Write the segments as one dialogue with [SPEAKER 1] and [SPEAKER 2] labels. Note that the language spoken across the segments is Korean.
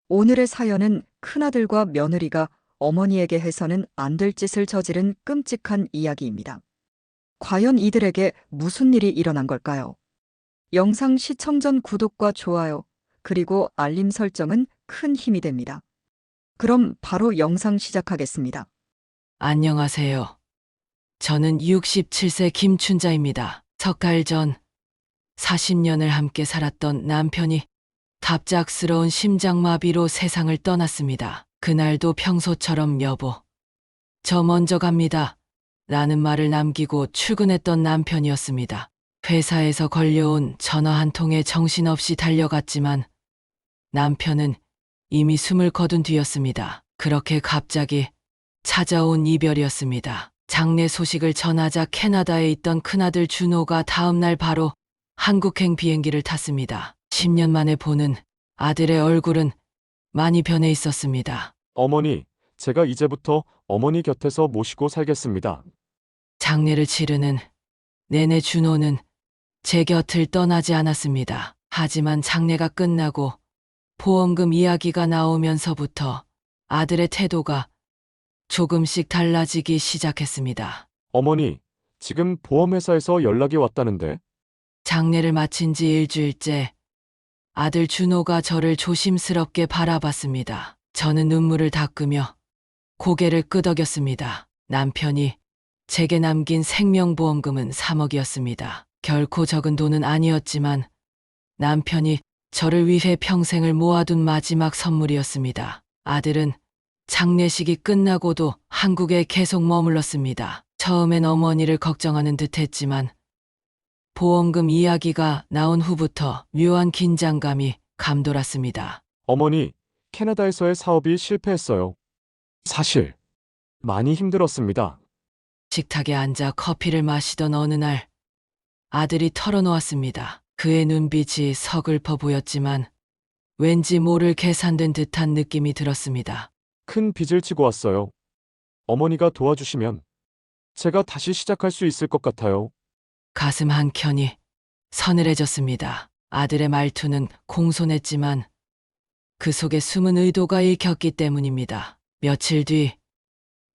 [SPEAKER 1] 오늘의 사연은 큰아들과 며느리가 어머니에게 해서는 안 될 짓을 저지른 끔찍한 이야기입니다. 과연 이들에게 무슨 일이 일어난 걸까요? 영상 시청 전 구독과 좋아요, 그리고 알림 설정은 큰 힘이 됩니다. 그럼 바로 영상 시작하겠습니다.
[SPEAKER 2] 안녕하세요. 저는 67세 김춘자입니다. 석 달 전 40년을 함께 살았던 남편이 갑작스러운 심장마비로 세상을 떠났습니다. 그날도 평소처럼 여보, 저 먼저 갑니다. 라는 말을 남기고 출근했던 남편이었습니다. 회사에서 걸려온 전화 한 통에 정신없이 달려갔지만 남편은 이미 숨을 거둔 뒤였습니다. 그렇게 갑자기 찾아온 이별이었습니다. 장례 소식을 전하자 캐나다에 있던 큰아들 준호가 다음날 바로 한국행 비행기를 탔습니다. 10년 만에 보는 아들의 얼굴은 많이 변해 있었습니다.
[SPEAKER 3] 어머니, 제가 이제부터 어머니 곁에서 모시고 살겠습니다.
[SPEAKER 2] 장례를 치르는 내내 준호는 제 곁을 떠나지 않았습니다. 하지만 장례가 끝나고 보험금 이야기가 나오면서부터 아들의 태도가 조금씩 달라지기 시작했습니다.
[SPEAKER 3] 어머니, 지금 보험회사에서 연락이 왔다는데?
[SPEAKER 2] 장례를 마친 지 일주일째 아들 준호가 저를 조심스럽게 바라봤습니다. 저는 눈물을 닦으며 고개를 끄덕였습니다. 남편이 제게 남긴 생명보험금은 3억이었습니다. 결코 적은 돈은 아니었지만 남편이 저를 위해 평생을 모아둔 마지막 선물이었습니다. 아들은 장례식이 끝나고도 한국에 계속 머물렀습니다. 처음엔 어머니를 걱정하는 듯 했지만 보험금 이야기가 나온 후부터 묘한 긴장감이 감돌았습니다.
[SPEAKER 3] 어머니, 캐나다에서의 사업이 실패했어요. 사실, 많이 힘들었습니다.
[SPEAKER 2] 식탁에 앉아 커피를 마시던 어느 날 아들이 털어놓았습니다. 그의 눈빛이 서글퍼 보였지만 왠지 모를 계산된 듯한 느낌이 들었습니다.
[SPEAKER 3] 큰 빚을 지고 왔어요. 어머니가 도와주시면 제가 다시 시작할 수 있을 것 같아요.
[SPEAKER 2] 가슴 한켠이 서늘해졌습니다. 아들의 말투는 공손했지만 그 속에 숨은 의도가 읽혔기 때문입니다. 며칠 뒤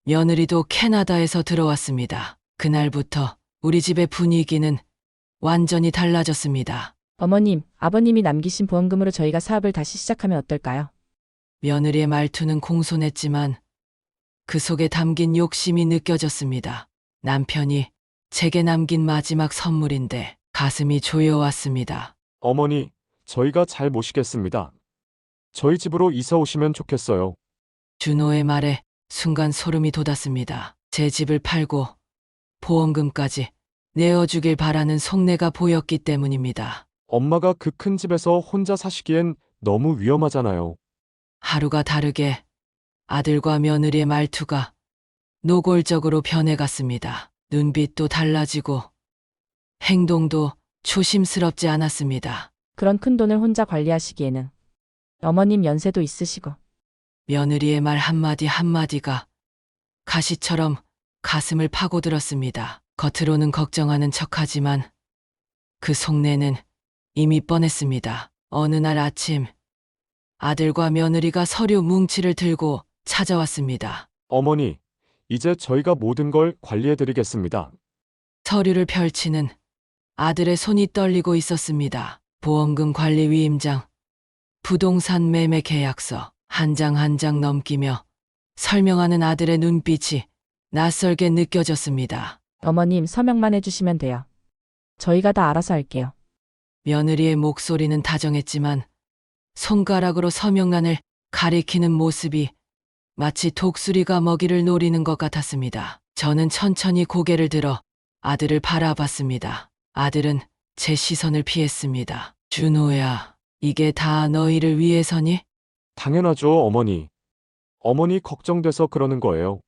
[SPEAKER 2] 며느리도 캐나다에서 들어왔습니다. 그날부터 우리 집의 분위기는 완전히 달라졌습니다.
[SPEAKER 4] 어머님, 아버님이 남기신 보험금으로 저희가 사업을 다시 시작하면 어떨까요?
[SPEAKER 2] 며느리의 말투는 공손했지만 그 속에 담긴 욕심이 느껴졌습니다. 남편이 제게 남긴 마지막 선물인데 가슴이 조여왔습니다.
[SPEAKER 3] 어머니, 저희가 잘 모시겠습니다. 저희 집으로 이사 오시면 좋겠어요.
[SPEAKER 2] 준호의 말에 순간 소름이 돋았습니다. 제 집을 팔고 보험금까지 내어주길 바라는 속내가 보였기 때문입니다.
[SPEAKER 3] 엄마가 그 큰 집에서 혼자 사시기엔 너무 위험하잖아요.
[SPEAKER 2] 하루가 다르게 아들과 며느리의 말투가 노골적으로 변해갔습니다. 눈빛도 달라지고 행동도 조심스럽지 않았습니다.
[SPEAKER 4] 그런 큰 돈을 혼자 관리하시기에는 어머님 연세도 있으시고
[SPEAKER 2] 며느리의 말 한마디 한마디가 가시처럼 가슴을 파고들었습니다. 겉으로는 걱정하는 척하지만 그 속내는 이미 뻔했습니다. 어느 날 아침 아들과 며느리가 서류 뭉치를 들고 찾아왔습니다.
[SPEAKER 3] 어머니, 이제 저희가 모든 걸 관리해드리겠습니다.
[SPEAKER 2] 서류를 펼치는 아들의 손이 떨리고 있었습니다. 보험금 관리 위임장, 부동산 매매 계약서, 한 장 한 장 넘기며 설명하는 아들의 눈빛이 낯설게 느껴졌습니다.
[SPEAKER 4] 어머님 서명만 해주시면 돼요. 저희가 다 알아서 할게요.
[SPEAKER 2] 며느리의 목소리는 다정했지만 손가락으로 서명란을 가리키는 모습이 마치 독수리가 먹이를 노리는 것 같았습니다. 저는 천천히 고개를 들어 아들을 바라봤습니다. 아들은 제 시선을 피했습니다. 준호야, 이게 다 너희를 위해서니?
[SPEAKER 3] 당연하죠, 어머니. 어머니 걱정돼서 그러는 거예요.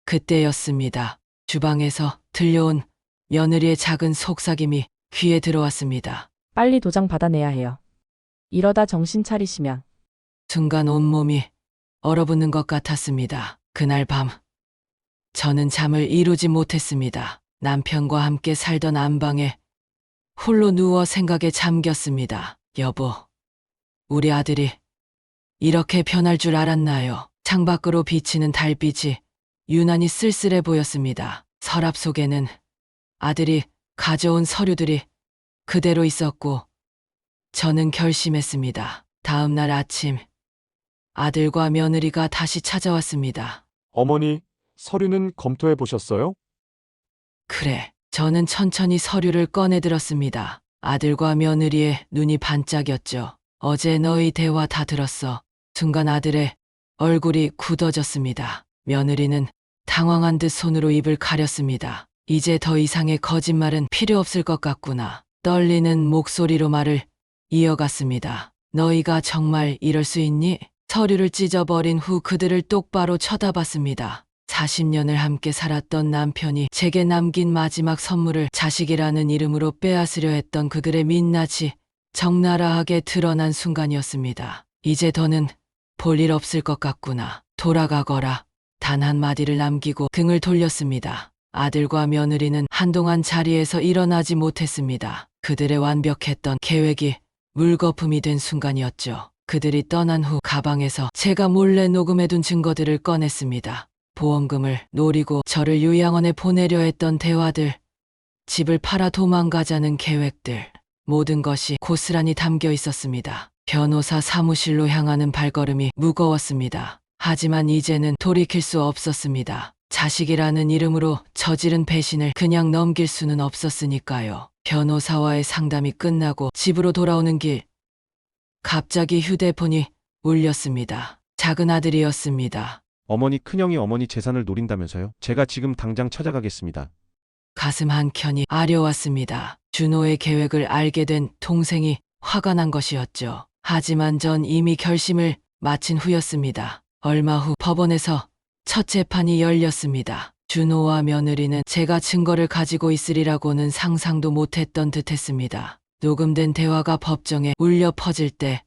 [SPEAKER 2] 그때였습니다. 주방에서 들려온 며느리의 작은 속삭임이 귀에 들어왔습니다.
[SPEAKER 4] 빨리 도장 받아내야 해요. 이러다 정신 차리시면
[SPEAKER 2] 순간 온몸이 얼어붙는 것 같았습니다. 그날 밤 저는 잠을 이루지 못했습니다. 남편과 함께 살던 안방에 홀로 누워 생각에 잠겼습니다. 여보, 우리 아들이 이렇게 변할 줄 알았나요? 창밖으로 비치는 달빛이 유난히 쓸쓸해 보였습니다. 서랍 속에는 아들이 가져온 서류들이 그대로 있었고, 저는 결심했습니다. 다음 날 아침, 아들과 며느리가 다시 찾아왔습니다.
[SPEAKER 3] 어머니, 서류는 검토해 보셨어요?
[SPEAKER 2] 그래, 저는 천천히 서류를 꺼내 들었습니다. 아들과 며느리의 눈이 반짝였죠. 어제 너희 대화 다 들었어. 순간 아들의 얼굴이 굳어졌습니다. 며느리는 당황한 듯 손으로 입을 가렸습니다. 이제 더 이상의 거짓말은 필요 없을 것 같구나. 떨리는 목소리로 말을 이어갔습니다. 너희가 정말 이럴 수 있니? 서류를 찢어버린 후 그들을 똑바로 쳐다봤습니다. 40년을 함께 살았던 남편이 제게 남긴 마지막 선물을 자식이라는 이름으로 빼앗으려 했던 그들의 민낯이 적나라하게 드러난 순간이었습니다. 이제 더는 볼 일 없을 것 같구나. 돌아가거라. 단 한마디를 남기고 등을 돌렸습니다. 아들과 며느리는 한동안 자리에서 일어나지 못했습니다. 그들의 완벽했던 계획이 물거품이 된 순간이었죠. 그들이 떠난 후 가방에서 제가 몰래 녹음해둔 증거들을 꺼냈습니다. 보험금을 노리고 저를 요양원에 보내려 했던 대화들, 집을 팔아 도망가자는 계획들, 모든 것이 고스란히 담겨 있었습니다. 변호사 사무실로 향하는 발걸음이 무거웠습니다. 하지만 이제는 돌이킬 수 없었습니다. 자식이라는 이름으로 저지른 배신을 그냥 넘길 수는 없었으니까요. 변호사와의 상담이 끝나고 집으로 돌아오는 길, 갑자기 휴대폰이 울렸습니다. 작은 아들이었습니다.
[SPEAKER 5] 어머니, 큰형이 어머니 재산을 노린다면서요? 제가 지금 당장 찾아가겠습니다.
[SPEAKER 2] 가슴 한켠이 아려왔습니다. 준호의 계획을 알게 된 동생이 화가 난 것이었죠. 하지만 전 이미 결심을 마친 후였습니다. 얼마 후 법원에서 첫 재판이 열렸습니다. 준호와 며느리는 제가 증거를 가지고 있으리라고는 상상도 못했던 듯했습니다. 녹음된 대화가 법정에 울려 퍼질 때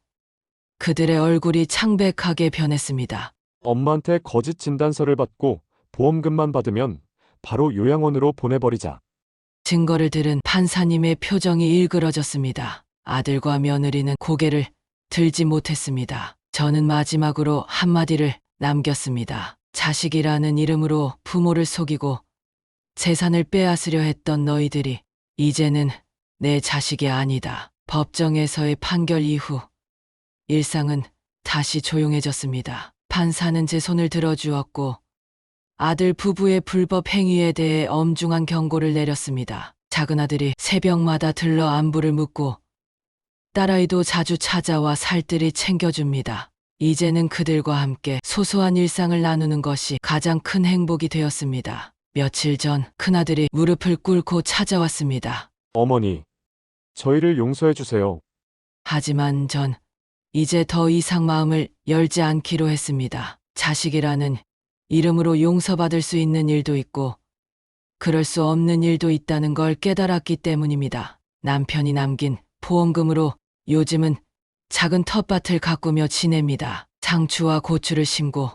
[SPEAKER 2] 그들의 얼굴이 창백하게 변했습니다.
[SPEAKER 3] 엄마한테 거짓 진단서를 받고 보험금만 받으면 바로 요양원으로 보내버리자.
[SPEAKER 2] 증거를 들은 판사님의 표정이 일그러졌습니다. 아들과 며느리는 고개를 들지 못했습니다. 저는 마지막으로 한마디를 남겼습니다. 자식이라는 이름으로 부모를 속이고 재산을 빼앗으려 했던 너희들이 이제는 내 자식이 아니다. 법정에서의 판결 이후 일상은 다시 조용해졌습니다. 판사는 제 손을 들어주었고 아들 부부의 불법 행위에 대해 엄중한 경고를 내렸습니다. 작은 아들이 새벽마다 들러 안부를 묻고 딸아이도 자주 찾아와 살뜰히 챙겨줍니다. 이제는 그들과 함께 소소한 일상을 나누는 것이 가장 큰 행복이 되었습니다. 며칠 전 큰아들이 무릎을 꿇고 찾아왔습니다.
[SPEAKER 3] 어머니, 저희를 용서해 주세요.
[SPEAKER 2] 하지만 전 이제 더 이상 마음을 열지 않기로 했습니다. 자식이라는 이름으로 용서받을 수 있는 일도 있고 그럴 수 없는 일도 있다는 걸 깨달았기 때문입니다. 남편이 남긴 보험금으로 요즘은 작은 텃밭을 가꾸며 지냅니다. 상추와 고추를 심고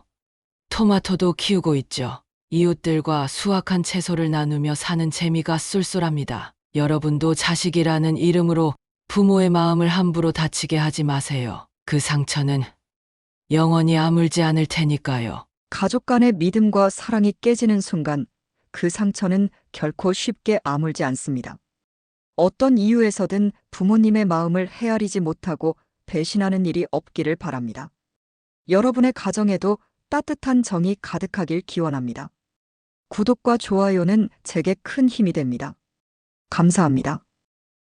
[SPEAKER 2] 토마토도 키우고 있죠. 이웃들과 수확한 채소를 나누며 사는 재미가 쏠쏠합니다. 여러분도 자식이라는 이름으로 부모의 마음을 함부로 다치게 하지 마세요. 그 상처는 영원히 아물지 않을 테니까요.
[SPEAKER 1] 가족 간의 믿음과 사랑이 깨지는 순간 그 상처는 결코 쉽게 아물지 않습니다. 어떤 이유에서든 부모님의 마음을 헤아리지 못하고 배신하는 일이 없기를 바랍니다. 여러분의 가정에도 따뜻한 정이 가득하길 기원합니다. 구독과 좋아요는 제게 큰 힘이 됩니다. 감사합니다.